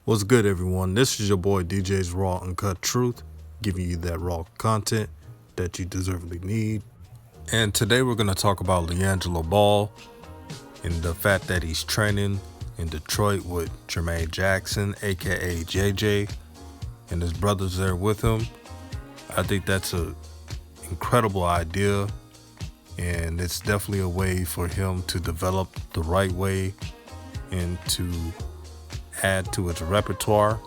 What's good, everyone? This is your boy DJ's Raw Uncut Truth, giving you that raw content that you deservedly need. And today we're going to talk about Liangelo Ball and the fact that he's training in Detroit with Jermaine Jackson, aka JJ, and his brothers there with him. I think that's an incredible idea, and it's definitely a way for him to develop the right way and to add to its repertoire.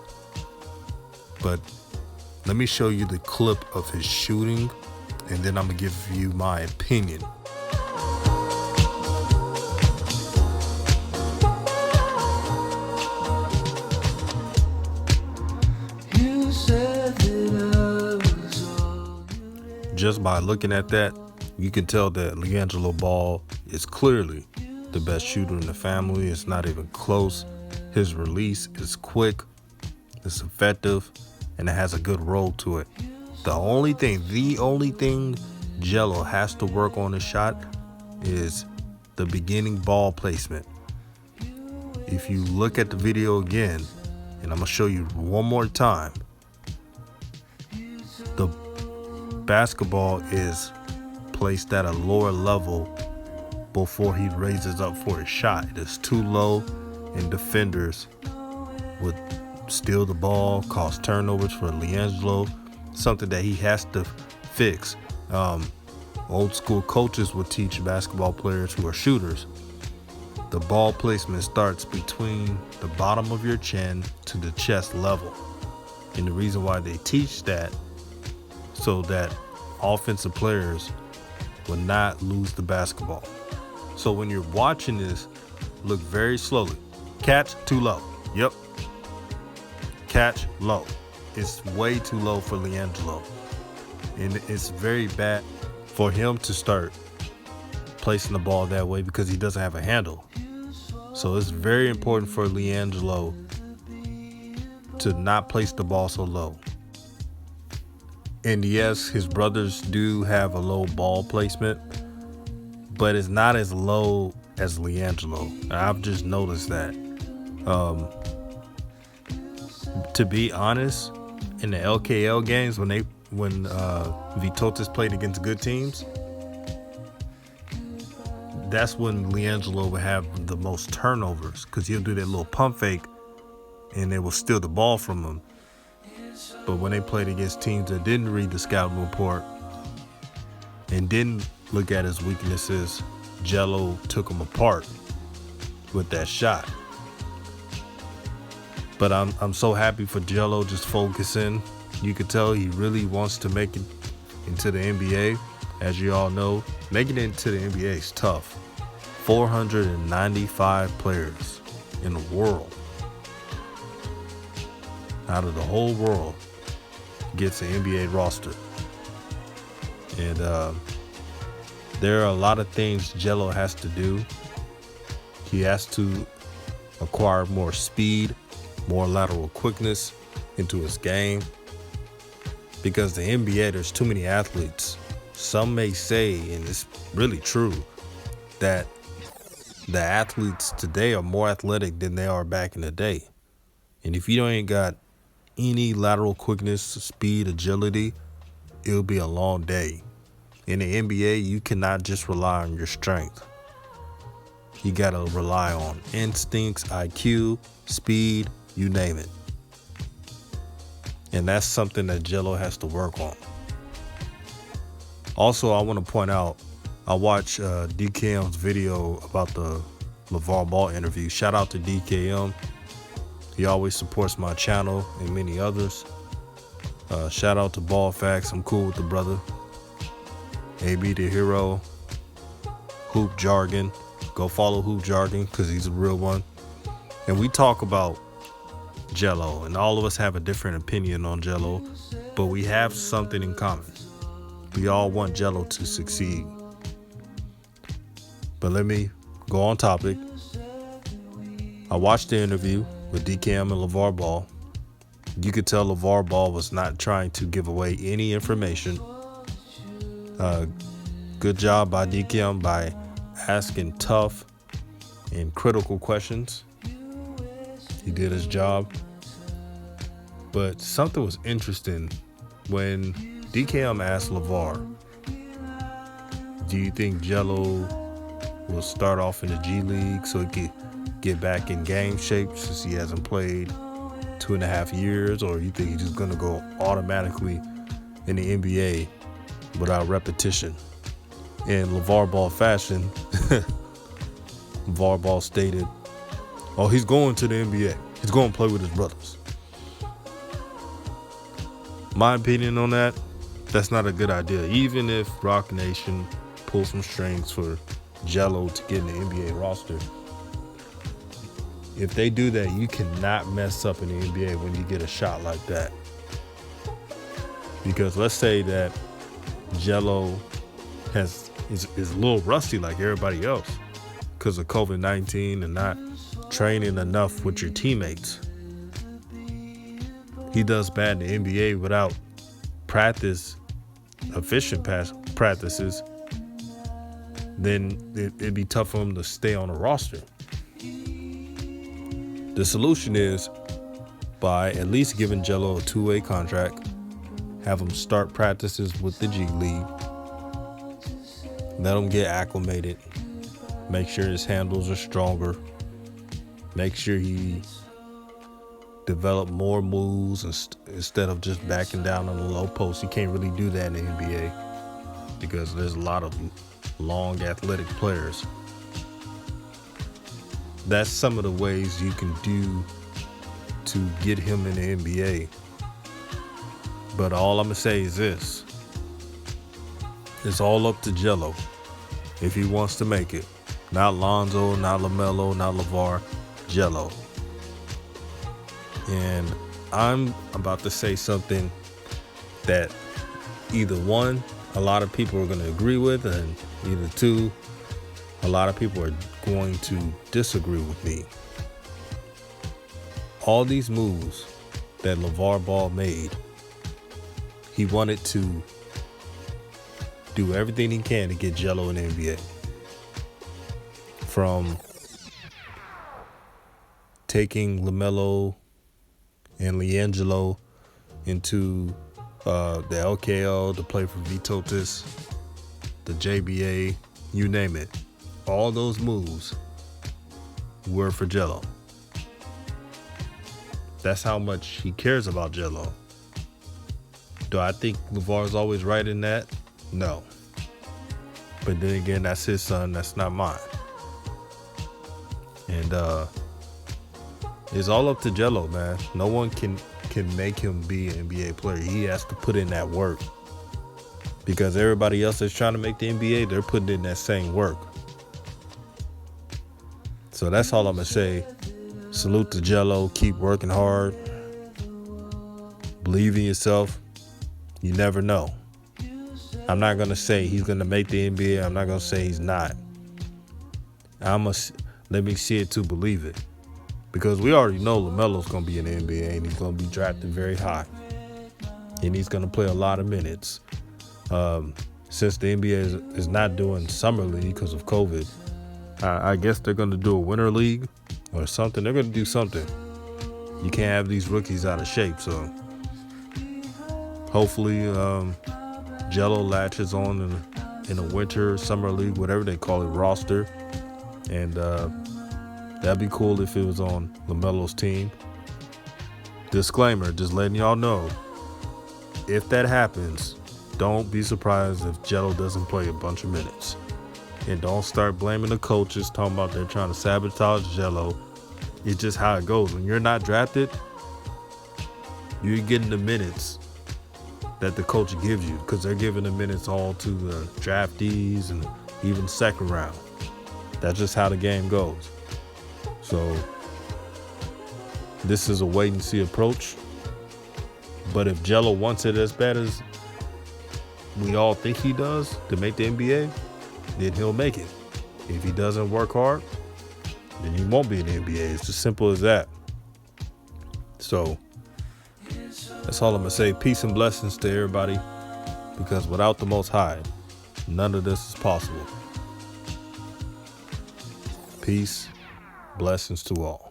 But let me show you the clip of his shooting, and then I'm gonna give you my opinion. Just by looking at that, you can tell that Liangelo Ball is clearly the best shooter in the family. It's not even close. His release is quick, it's effective, and it has a good roll to it. The only thing Gelo has to work on his shot is the beginning ball placement. If you look at the video again, and I'm gonna show you one more time, the basketball is placed at a lower level before he raises up for his shot. It is too low, and defenders would steal the ball, cause turnovers for Liangelo, something that he has to fix. Old school coaches would teach basketball players who are shooters. The ball placement starts between the bottom of your chin to the chest level. And the reason why they teach that, so that offensive players will not lose the basketball. So when you're watching this, look very slowly. Catch too low. Yep. Catch low. It's way too low for Liangelo. And it's very bad for him to start placing the ball that way because he doesn't have a handle. So it's very important for Liangelo to not place the ball so low. And yes, his brothers do have a low ball placement, but it's not as low as Liangelo. I've just noticed that. To be honest, in the LKL games, when Vitotis played against good teams, that's when Liangelo would have the most turnovers, because he'll do that little pump fake and they will steal the ball from him. But when they played against teams that didn't read the scouting report and didn't look at his weaknesses, Gelo took him apart with that shot. But I'm so happy for Gelo just focusing. You could tell he really wants to make it into the NBA. As you all know, making it into the NBA is tough. 495 players in the world, out of the whole world, gets an NBA roster. And there are a lot of things Gelo has to do. He has to acquire more speed, more lateral quickness into his game, because the NBA, there's too many athletes. Some may say, and it's really true, that the athletes today are more athletic than they are back in the day. And if you ain't got any lateral quickness, speed, agility, it'll be a long day. In the NBA, you cannot just rely on your strength. You gotta rely on instincts, IQ, speed, you name it. And that's something that Gelo has to work on. Also, I want to point out, I watched DKM's video about the LaVar Ball interview. Shout out to DKM. He always supports my channel and many others. Shout out to Ball Facts. I'm cool with the brother. AB the Hero. Hoop Jargon. Go follow Hoop Jargon because he's a real one. And we talk about Gelo, and all of us have a different opinion on Gelo, but we have something in common. We all want Gelo to succeed. But let me go on topic. I watched the interview with DKM and LaVar Ball. You could tell LaVar Ball was not trying to give away any information. Good job by DKM by asking tough and critical questions. He did his job. But something was interesting when DKM asked LeVar, do you think Gelo will start off in the G League so he could get back in game shape since he hasn't played 2.5 years, or you think he's just going to go automatically in the NBA without repetition? In LaVar Ball fashion, LaVar Ball stated, oh, he's going to the NBA. He's going to play with his brothers. My opinion on that, that's not a good idea. Even if Rock Nation pulls some strings for Gelo to get in the NBA roster, if they do that, you cannot mess up in the NBA when you get a shot like that. Because let's say that Gelo is a little rusty like everybody else because of COVID-19 and not training enough with your teammates. He does bad in the NBA without efficient practices, then it'd be tough for him to stay on the roster. The solution is by at least giving Gelo a 2-way contract, have him start practices with the G League, let him get acclimated, make sure his handles are stronger, make sure he develop more moves instead of just backing down on the low post. You can't really do that in the NBA because there's a lot of long athletic players. That's some of the ways you can do to get him in the NBA. But all I'm going to say is this. It's all up to Gelo if he wants to make it. Not Lonzo, not LaMelo, not LaVar, Gelo. And I'm about to say something that either one, a lot of people are going to agree with, and either two, a lot of people are going to disagree with me. All these moves that LaVar Ball made, he wanted to do everything he can to get Gelo in the NBA. From taking LaMelo and Liangelo into the LKO to play for Vitotis, the JBA, you name it. All those moves were for Gelo. That's how much he cares about Gelo. Do I think LaVar's always right in that? No. But then again, that's his son, that's not mine. And it's all up to Gelo, man. No one can make him be an NBA player. He has to put in that work. Because everybody else that's trying to make the NBA, they're putting in that same work. So that's all I'm going to say. Salute to Gelo. Keep working hard. Believe in yourself. You never know. I'm not going to say he's going to make the NBA. I'm not going to say he's not. Let me see it to believe it. Because we already know LaMelo's going to be in the NBA and he's going to be drafted very high. And he's going to play a lot of minutes. Since the NBA is not doing summer league because of COVID, I guess they're going to do a winter league or something. They're going to do something. You can't have these rookies out of shape. So hopefully Gelo latches on in a winter, summer league, whatever they call it, roster. And that'd be cool if it was on LaMelo's team. Disclaimer, just letting y'all know, if that happens, don't be surprised if Gelo doesn't play a bunch of minutes. And don't start blaming the coaches, talking about they're trying to sabotage Gelo. It's just how it goes. When you're not drafted, you're getting the minutes that the coach gives you because they're giving the minutes all to the draftees and even second round. That's just how the game goes. So this is a wait and see approach. But if Gelo wants it as bad as we all think he does to make the NBA, then he'll make it. If he doesn't work hard, then he won't be in the NBA. It's as simple as that. So that's all I'm going to say. Peace and blessings to everybody, because without the Most High, none of this is possible. Peace, blessings to all.